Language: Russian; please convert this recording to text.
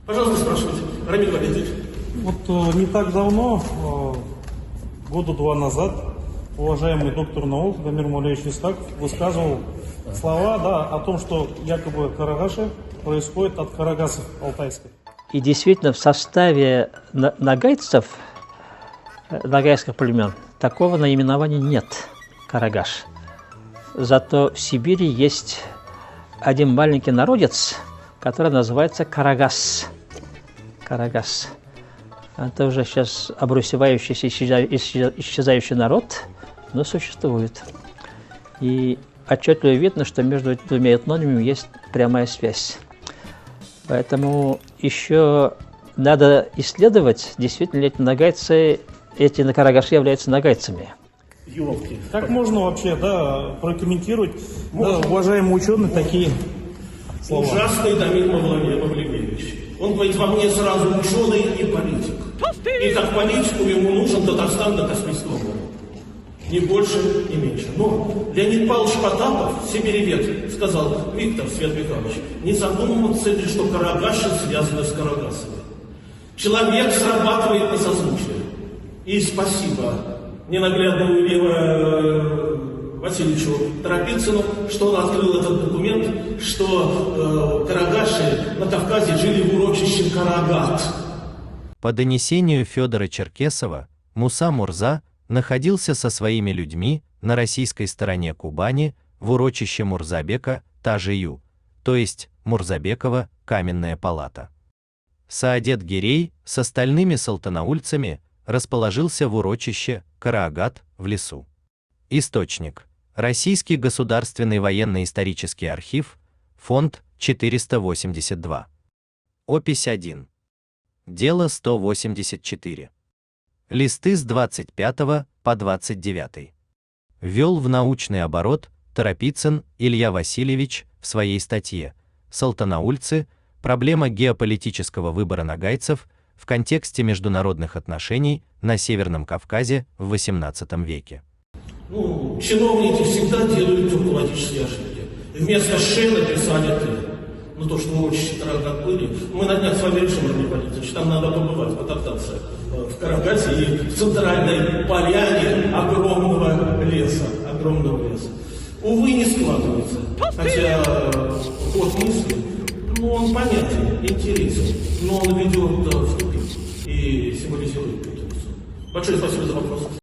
Пожалуйста, спрашивайте, Рамиль Валерьевич. Вот не так давно, года два назад, уважаемый доктор наук Дамир Мулевич Исхаков высказывал слова, да, о том, что якобы карагаши происходит от карагасов алтайских. И действительно в составе нагайцев, нагайских племен, такого наименования нет, карагаш. Зато в Сибири есть один маленький народец, который называется карагас. Карагас. Это уже сейчас обрусевающийся, исчезающий народ, но существует. И отчетливо видно, что между этими двумя этнонимами есть прямая связь. Поэтому еще надо исследовать, действительно ли эти нагайцы, эти карагаши являются нагайцами. Елки. Как можно вообще, да, прокомментировать, да, уважаемые ученые, такие слова? Ужасный Дамир Мавлевич. Он говорит, во мне сразу ученый и политик. И как политику ему нужен Татарстан до космического года. Ни больше, ни меньше. Но Леонид Павлович Потапов, сибиревед, сказал: Виктор Свет Михайлович, не задумываться ли, что карагаши связаны с карагасами. Человек срабатывает на созвучие. И спасибо ненаглядному Илье Васильевичу Тропицыну, что он открыл этот документ, что карагаши на Кавказе жили в урочище Карагат. По донесению Федора Черкесова, Муса Мурза находился со своими людьми на российской стороне Кубани в урочище Мурзабека Тажию, то есть Мурзабекова каменная палата. Саадет Гирей с остальными салтанаульцами расположился в урочище Караагат в лесу. Источник: Российский государственный военно-исторический архив, фонд 482. Опись 1. Дело 184. Листы с 25 по 29. Ввел в научный оборот Торопицын Илья Васильевич в своей статье «Салтанаульцы. Проблема геополитического выбора нагайцев в контексте международных отношений на Северном Кавказе в XVIII веке». Чиновники всегда делают дипломатические ошибки. Вместо «ше» написали «ты». Ну то, что мы очень Карагат были. Мы на днях с вами решим, Рамиль Валерьевич, там надо побывать, потоптаться в Карагате и в центральной поляне огромного леса. Увы, не складывается. Хотя ход мысли, он понятен, интересен, но он ведет в тупик и символизирует Путин. Большое спасибо за вопрос.